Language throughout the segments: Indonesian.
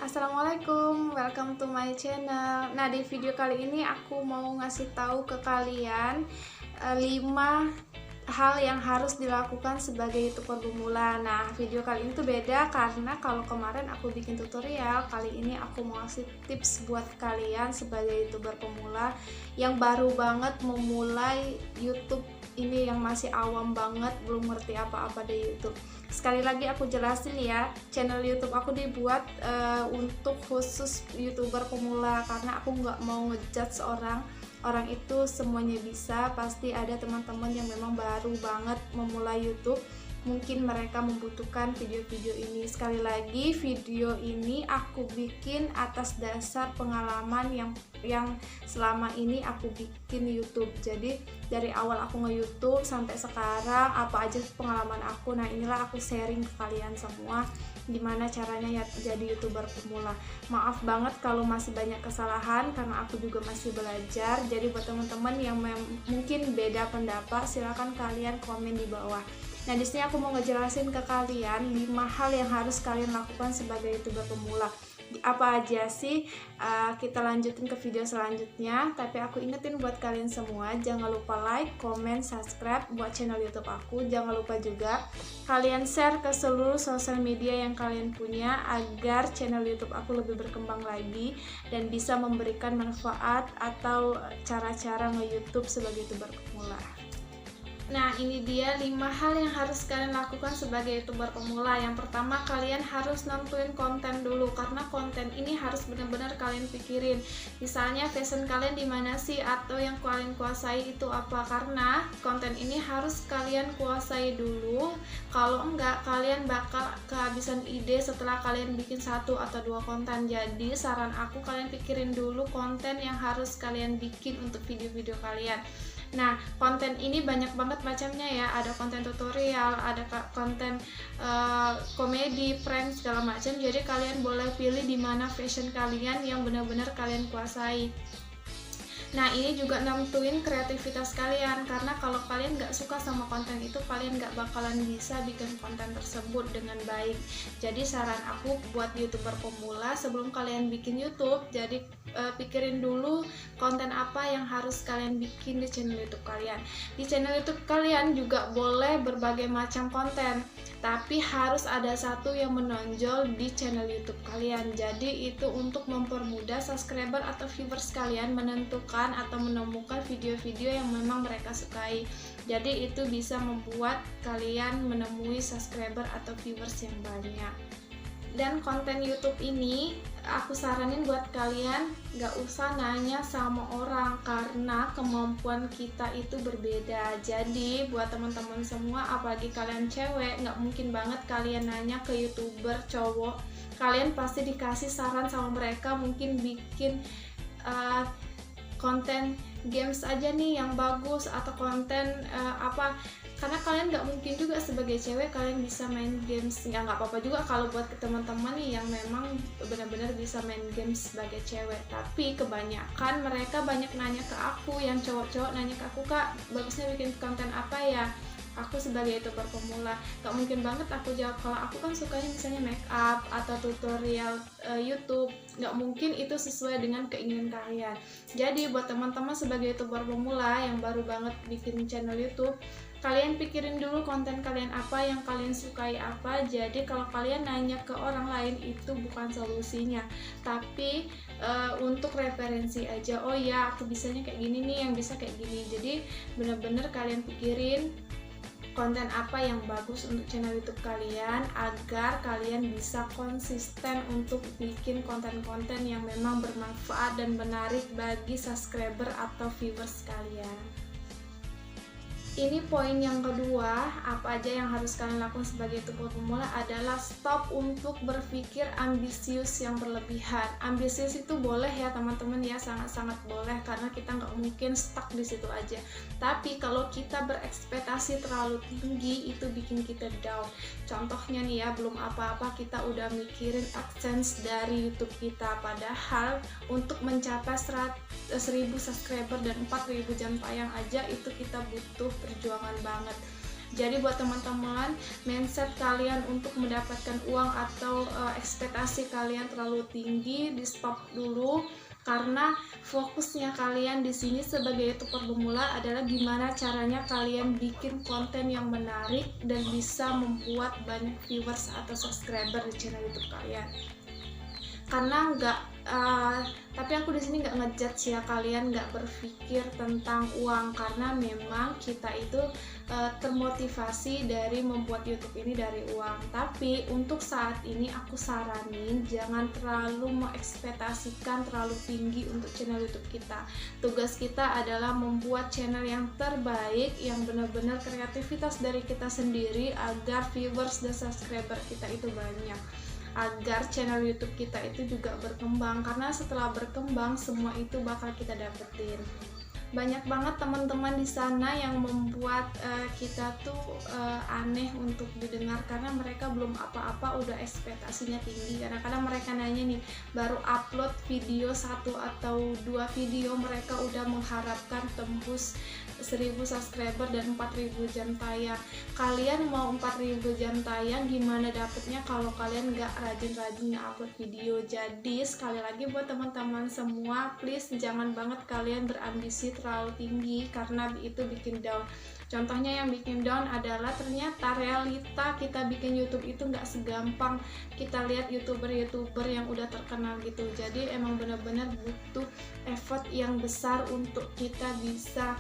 Assalamualaikum, welcome to my channel. Nah, di video kali ini aku mau ngasih tahu ke kalian 5 hal yang harus dilakukan sebagai YouTuber pemula. Nah, video kali ini tuh beda karena kalau kemarin aku bikin tutorial, kali ini aku mau ngasih tips buat kalian sebagai YouTuber pemula yang baru banget memulai YouTube ini, yang masih awam banget, belum ngerti apa-apa di YouTube. Sekali lagi aku jelasin ya, channel YouTube aku dibuat untuk khusus YouTuber pemula karena aku nggak mau ngejudge orang itu semuanya bisa. Pasti ada teman-teman yang memang baru banget memulai YouTube, mungkin mereka membutuhkan video-video ini. Sekali lagi, video ini aku bikin atas dasar pengalaman yang selama ini aku bikin YouTube. Jadi dari awal aku nge-YouTube sampai sekarang, apa aja pengalaman aku. Nah, inilah aku sharing ke kalian semua gimana caranya ya jadi YouTuber pemula. Maaf banget kalau masih banyak kesalahan karena aku juga masih belajar. Jadi buat teman-teman yang mungkin beda pendapat, silakan kalian komen di bawah. Nah, di sini aku mau ngejelasin ke kalian 5 hal yang harus kalian lakukan sebagai YouTuber pemula. Apa aja sih? Kita lanjutin ke video selanjutnya. Tapi aku ingetin buat kalian semua, jangan lupa like, comment, subscribe buat channel YouTube aku. Jangan lupa juga kalian share ke seluruh sosial media yang kalian punya agar channel YouTube aku lebih berkembang lagi dan bisa memberikan manfaat atau cara-cara nge-YouTube sebagai YouTuber pemula. Nah, ini dia 5 hal yang harus kalian lakukan sebagai YouTuber pemula. Yang pertama, kalian harus nentuin konten dulu, karena konten ini harus benar-benar kalian pikirin. Misalnya passion kalian di mana sih, atau yang kalian kuasai itu apa? Karena konten ini harus kalian kuasai dulu. Kalau enggak, kalian bakal kehabisan ide setelah kalian bikin 1 atau 2 konten. Jadi, saran aku, kalian pikirin dulu konten yang harus kalian bikin untuk video-video kalian. Nah, konten ini banyak banget macamnya ya. Ada konten tutorial, ada konten komedi, prank, segala macam. Jadi kalian boleh pilih di mana fashion kalian yang benar-benar kalian kuasai. Nah, ini juga nentuin kreativitas kalian, karena kalau kalian nggak suka sama konten itu, kalian nggak bakalan bisa bikin konten tersebut dengan baik. Jadi saran aku buat YouTuber pemula, sebelum kalian bikin YouTube, jadi pikirin dulu konten apa yang harus kalian bikin di channel YouTube kalian. Di channel YouTube kalian juga boleh berbagai macam konten, tapi harus ada satu yang menonjol di channel YouTube kalian. Jadi itu untuk mempermudah subscriber atau viewers kalian menentukan atau menemukan video-video yang memang mereka sukai. Jadi itu bisa membuat kalian menemui subscriber atau viewers yang banyak. Dan konten YouTube ini aku saranin buat kalian gak usah nanya sama orang, karena kemampuan kita itu berbeda. Jadi buat teman-teman semua, apalagi kalian cewek, gak mungkin banget kalian nanya ke YouTuber cowok. Kalian pasti dikasih saran sama mereka, mungkin bikin konten games aja nih yang bagus, atau konten apa, karena kalian nggak mungkin juga sebagai cewek kalian bisa main games. Ya nggak apa-apa juga kalau buat teman-teman nih yang memang benar-benar bisa main games sebagai cewek, tapi kebanyakan mereka banyak nanya ke aku, yang cowok-cowok nanya ke aku, "Kak, bagusnya bikin konten apa ya?" Aku sebagai YouTuber pemula gak mungkin banget aku jawab. Kalau aku kan sukanya misalnya make up atau tutorial YouTube, gak mungkin itu sesuai dengan keinginan kalian. Jadi buat teman-teman sebagai YouTuber pemula yang baru banget bikin channel YouTube, kalian pikirin dulu konten kalian apa, yang kalian sukai apa. Jadi kalau kalian nanya ke orang lain itu bukan solusinya, tapi untuk referensi aja. Oh ya, aku bisanya kayak gini nih, yang bisa kayak gini. Jadi bener-bener kalian pikirin konten apa yang bagus untuk channel YouTube kalian, agar kalian bisa konsisten untuk bikin konten-konten yang memang bermanfaat dan menarik bagi subscriber atau viewers kalian. Ini poin yang kedua, apa aja yang harus kalian lakukan sebagai YouTuber pemula adalah stop untuk berpikir ambisius yang berlebihan. Ambisius itu boleh ya teman-teman ya, sangat-sangat boleh, karena kita nggak mungkin stuck di situ aja. Tapi kalau kita berekspektasi terlalu tinggi, itu bikin kita down. Contohnya nih ya, belum apa-apa kita udah mikirin AdSense dari YouTube kita, padahal untuk mencapai 1000 subscriber dan 4000 jam tayang aja itu kita butuh perjuangan banget. Jadi buat teman-teman, mindset kalian untuk mendapatkan uang atau ekspektasi kalian terlalu tinggi, di stop dulu, karena fokusnya kalian di sini sebagai YouTuber pemula adalah gimana caranya kalian bikin konten yang menarik dan bisa membuat banyak viewers atau subscriber di channel YouTube kalian. Karena tapi aku di sini nggak ngejudge ya kalian nggak berpikir tentang uang, karena memang kita itu termotivasi dari membuat YouTube ini dari uang. Tapi untuk saat ini aku saranin jangan terlalu mengekspektasikan terlalu tinggi untuk channel YouTube kita. Tugas kita adalah membuat channel yang terbaik, yang benar-benar kreativitas dari kita sendiri agar viewers dan subscriber kita itu banyak, agar channel YouTube kita itu juga berkembang, karena setelah berkembang semua itu bakal kita dapetin. Banyak banget teman-teman di sana yang membuat kita tuh aneh untuk didengar, karena mereka belum apa-apa udah ekspektasinya tinggi. Kadang-kadang mereka nanya nih, baru upload video 1 atau 2 video mereka udah mengharapkan tembus 1000 subscriber dan 4000 jam tayang. Kalian mau 4000 jam tayang gimana dapetnya kalau kalian nggak rajin-rajin upload video? Jadi sekali lagi buat teman-teman semua, please jangan banget kalian berambisi terlalu tinggi, karena itu bikin down. Contohnya yang bikin down adalah ternyata realita kita bikin YouTube itu nggak segampang kita lihat YouTuber yang udah terkenal gitu. Jadi emang benar-benar butuh effort yang besar untuk kita bisa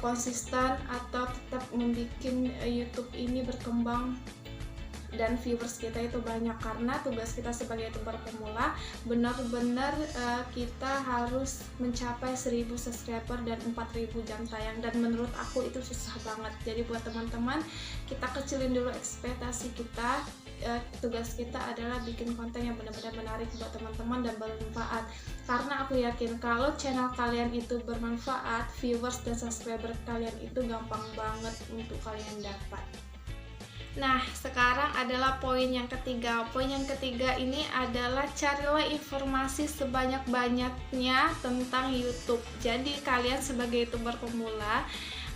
konsisten atau tetap membuat YouTube ini berkembang dan viewers kita itu banyak. Karena tugas kita sebagai YouTuber pemula benar-benar kita harus mencapai 1000 subscriber dan 4000 jam tayang, dan menurut aku itu susah banget. Jadi buat teman-teman, kita kecilin dulu ekspektasi kita. Tugas kita adalah bikin konten yang benar-benar menarik buat teman-teman dan bermanfaat, karena aku yakin kalau channel kalian itu bermanfaat, viewers dan subscriber kalian itu gampang banget untuk kalian dapat. Nah, sekarang adalah poin yang ketiga. Poin yang ketiga ini adalah carilah informasi sebanyak-banyaknya tentang YouTube. Jadi kalian sebagai YouTuber pemula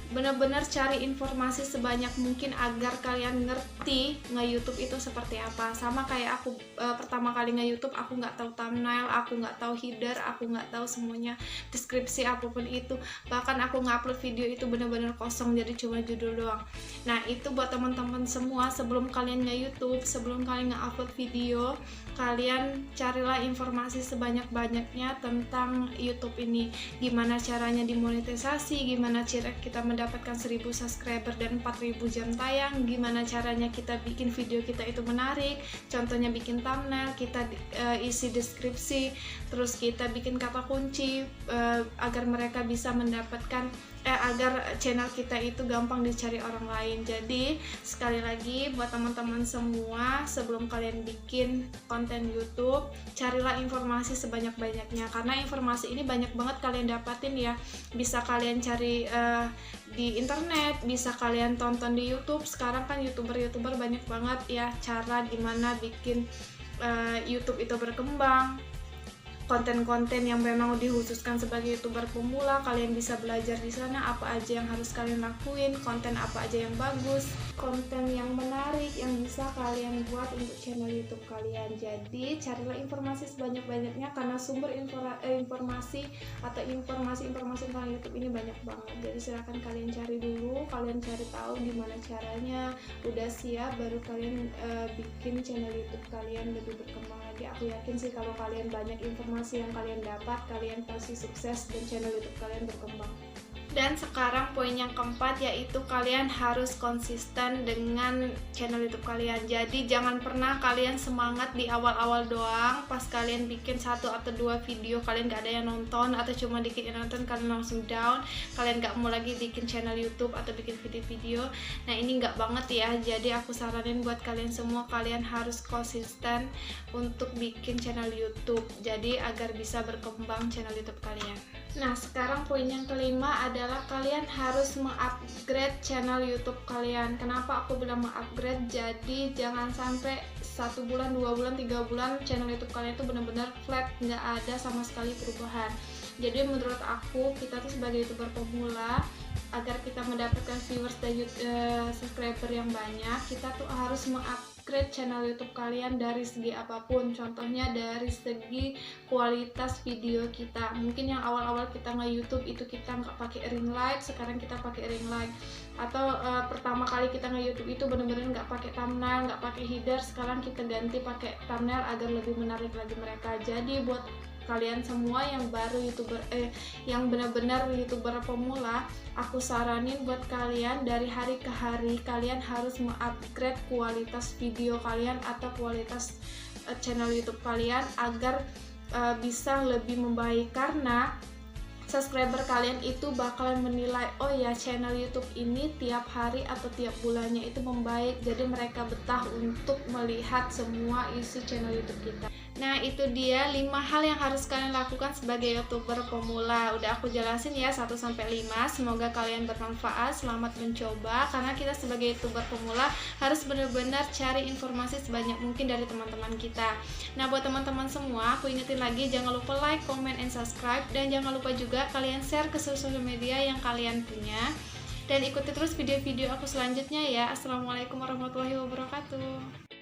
benar-benar cari informasi sebanyak mungkin agar kalian ngerti nge-YouTube itu seperti apa. Sama kayak aku pertama kali nge-YouTube, aku nggak tahu thumbnail, aku nggak tahu header, aku nggak tahu semuanya deskripsi apapun itu. Bahkan aku ngupload video itu benar-benar kosong, jadi cuma judul doang. Nah, itu buat teman-teman semua, sebelum kalian nge-YouTube, sebelum kalian nge-upload video, kalian carilah informasi sebanyak-banyaknya tentang YouTube ini. Gimana caranya dimonetisasi, gimana cara kita mendapatkan 1000 subscriber dan 4000 jam tayang, gimana caranya kita bikin video kita itu menarik, contohnya bikin thumbnail, kita isi deskripsi, terus kita bikin kata kunci agar mereka bisa mendapatkan agar channel kita itu gampang dicari orang lain. Jadi sekali lagi buat teman-teman semua, sebelum kalian bikin konten YouTube, carilah informasi sebanyak-banyaknya, karena informasi ini banyak banget kalian dapatin ya. Bisa kalian cari di internet, bisa kalian tonton di YouTube. Sekarang kan YouTuber banyak banget ya cara gimana bikin YouTube itu berkembang. Konten-konten yang memang dikhususkan sebagai YouTuber pemula, kalian bisa belajar di sana apa aja yang harus kalian lakuin, konten apa aja yang bagus, konten yang menarik yang bisa kalian buat untuk channel YouTube kalian. Jadi carilah informasi sebanyak-banyaknya, karena sumber informasi atau informasi tentang YouTube ini banyak banget. Jadi silahkan kalian cari dulu, kalian cari tahu gimana caranya, udah siap baru kalian bikin channel YouTube kalian lebih berkembang lagi. Aku yakin sih kalau kalian banyak informasi yang kalian dapat, kalian pasti sukses dan channel YouTube kalian berkembang. Dan sekarang poin yang keempat, yaitu kalian harus konsisten dengan channel YouTube kalian. Jadi jangan pernah kalian semangat di awal-awal doang, pas kalian bikin 1 atau 2 video kalian gak ada yang nonton, atau cuma dikit yang nonton kalian langsung down, kalian gak mau lagi bikin channel YouTube atau bikin video-video. Nah, ini gak banget ya. Jadi aku saranin buat kalian semua, kalian harus konsisten untuk bikin channel YouTube, jadi agar bisa berkembang channel YouTube kalian. Nah, sekarang poin yang kelima adalah kalian harus mengupgrade channel YouTube kalian. Kenapa aku bilang mengupgrade? Jadi jangan sampai 1 bulan, 2 bulan, 3 bulan channel YouTube kalian itu benar-benar flat, nggak ada sama sekali perubahan. Jadi menurut aku, kita tuh sebagai YouTuber pemula agar kita mendapatkan viewers dan subscriber yang banyak, kita tuh harus mengupgrade channel YouTube kalian dari segi apapun. Contohnya dari segi kualitas video kita. Mungkin yang awal-awal kita nge-YouTube itu kita nggak pakai ring light, sekarang kita pakai ring light. Atau pertama kali kita nge-YouTube itu bener-bener nggak pakai thumbnail, nggak pakai header, sekarang kita ganti pakai thumbnail agar lebih menarik lagi mereka. Jadi buat kalian semua yang baru yang benar-benar YouTuber pemula, aku saranin buat kalian dari hari ke hari kalian harus mengupgrade kualitas video kalian atau kualitas channel YouTube kalian agar bisa lebih membaik, karena subscriber kalian itu bakalan menilai, oh ya channel YouTube ini tiap hari atau tiap bulannya itu membaik, jadi mereka betah untuk melihat semua isi channel YouTube kita. Nah, itu dia 5 hal yang harus kalian lakukan sebagai YouTuber pemula. Udah aku jelasin ya 1-5. Semoga kalian bermanfaat. Selamat mencoba, karena kita sebagai YouTuber pemula harus benar-benar cari informasi sebanyak mungkin dari teman-teman kita. Nah, buat teman-teman semua, aku ingetin lagi, jangan lupa like, comment, and subscribe, dan jangan lupa juga kalian share ke sosial media yang kalian punya. Dan ikuti terus video-video aku selanjutnya ya. Assalamualaikum warahmatullahi wabarakatuh.